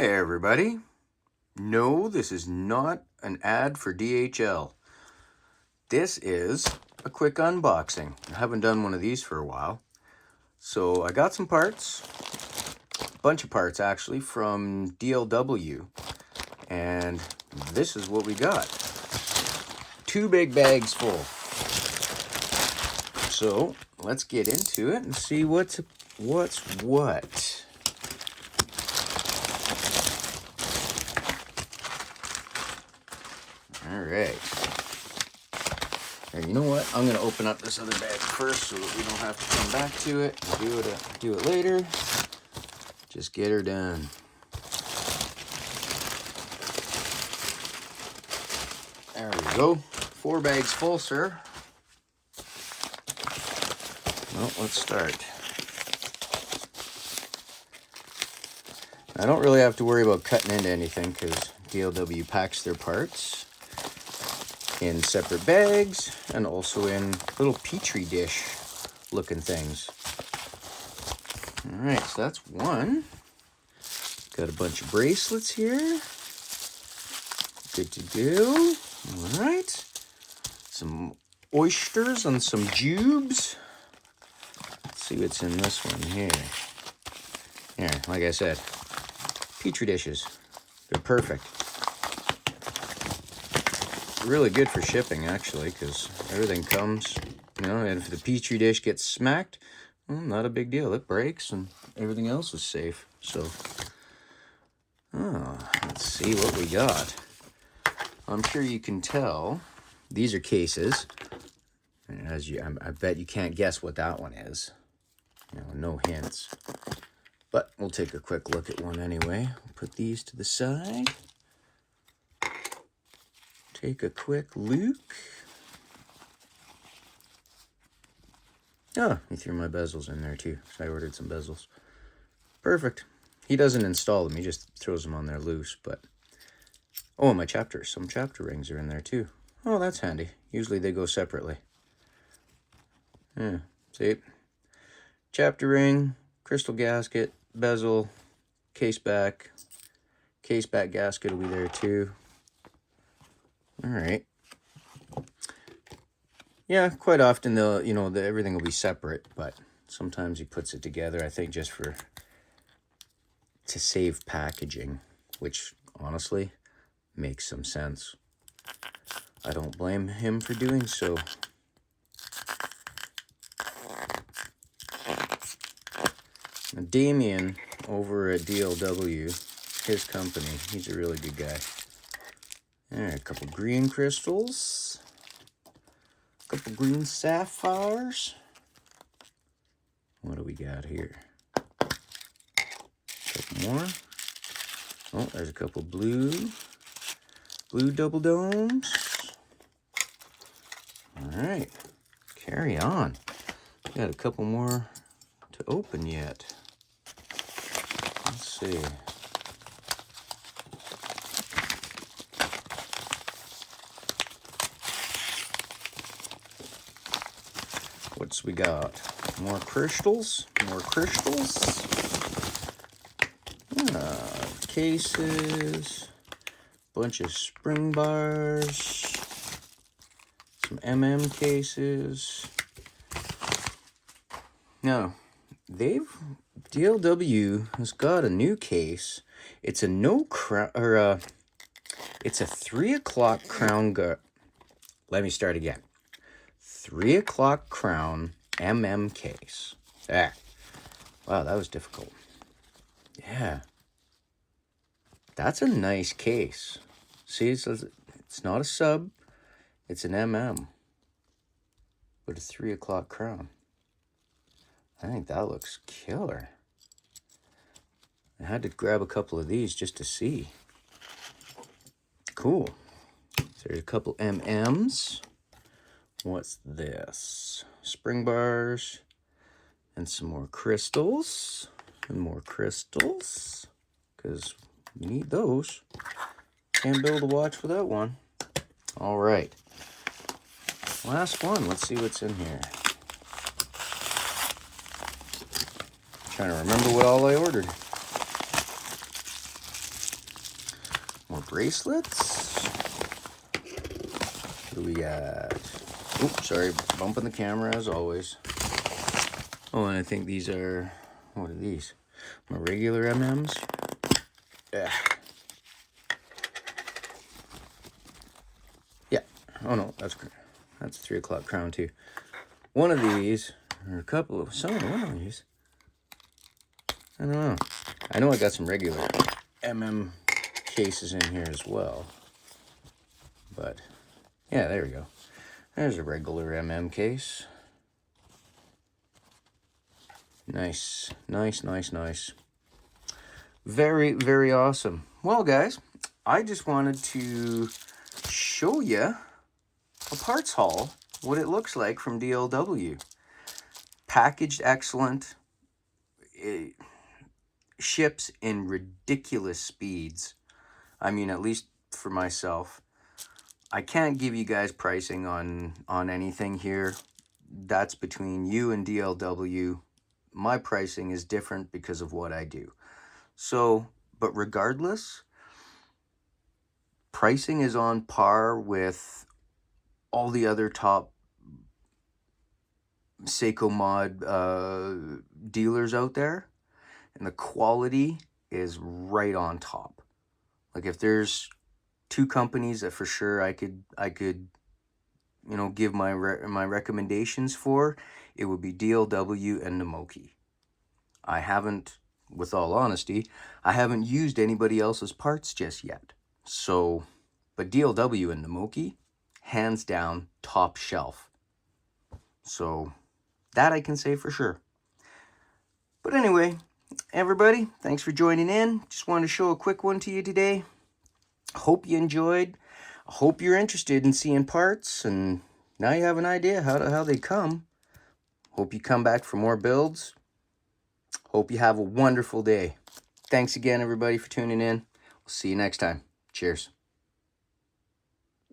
Hey everybody. No, this is not an ad for DHL. This is a quick unboxing. I haven't done one of these for a while. So I got some parts, a bunch of parts actually, from DLW. And this is what we got. 2 big bags full. So let's get into it and see what's what. All right. And you know what? I'm going to open up this other bag first so that we don't have to come back to it and do it later. Just get her done. There we go. 4 bags full, sir. Well, let's start. I don't really have to worry about cutting into anything because DLW packs their parts in separate bags and also in little petri dish looking things. All right, so that's one. Got a bunch of bracelets here. Good to go. All right. Some oysters and some jubes. Let's see what's in this one here. Here, like I said, petri dishes. They're perfect. Really good for shipping, actually, because everything comes, you know, and if the petri dish gets smacked, well, not a big deal. It breaks and everything else is safe. So, let's see what we got. I'm sure you can tell these are cases. And I bet you can't guess what that one is. You know, no hints. But we'll take a quick look at one anyway. Put these to the side. Take a quick look. Oh, he threw my bezels in there too. So I ordered some bezels. Perfect. He doesn't install them. He just throws them on there loose. But oh, my chapters. Some chapter rings are in there too. Oh, that's handy. Usually they go separately. Yeah, see? Chapter ring, crystal gasket, bezel, case back. Case back gasket will be there too. All right. Yeah, quite often they'll, you know, everything will be separate, but sometimes he puts it together, I think, just to save packaging, which honestly makes some sense. I don't blame him for doing so. Now, Damien over at DLW, his company, he's a really good guy. All right, a couple green crystals, a couple green sapphires. What do we got here? A couple more. Oh, there's a couple blue double domes. All right, carry on. Got a couple more to open yet. Let's see. What's we got? More crystals. Cases. Bunch of spring bars. Some cases. Now, DLW has got a new case. It's a it's a 3 o'clock crown let me start again. 3 o'clock crown case. Ah. Wow, that was difficult. Yeah. That's a nice case. See, it's not a sub. It's an with a 3 o'clock crown. I think that looks killer. I had to grab a couple of these just to see. Cool. So there's a couple What's this? Spring bars and some more crystals and more crystals because we need those. Can't build a watch without one. All right. Last one. Let's see what's in here. Trying to remember what all I ordered. bracelets. What do we got? Oops, sorry, bumping the camera as always. Oh, and I think these are, what are these? My regular MMs? Yeah. Yeah. Oh no, that's 3 o'clock crown too. One of these, or a couple of, one of these. I don't know. I know I got some regular MM cases in here as well. But, yeah, there we go. There's a regular MM case. Nice, nice, nice, nice. Very, very awesome. Well, guys, I just wanted to show you a parts haul, what it looks like from DLW. Packaged excellent. It ships in ridiculous speeds. I mean, at least for myself. I can't give you guys pricing on anything here. That's between you and DLW. My pricing is different because of what I do. So, but regardless, pricing is on par with all the other top Seiko mod dealers out there. And the quality is right on top. Like if there's 2 companies that for sure I could you know, give my recommendations for, it would be DLW and Namoki. I haven't, with all honesty, I haven't used anybody else's parts just yet. So, but DLW and Namoki, hands down, top shelf. So, that I can say for sure. But anyway, everybody, thanks for joining in. Just wanted to show a quick one to you today. Hope you enjoyed. I hope you're interested in seeing parts, and now you have an idea how they come. Hope you come back for more builds. Hope you have a wonderful day. Thanks again, everybody, for tuning in. We'll see you next time. Cheers.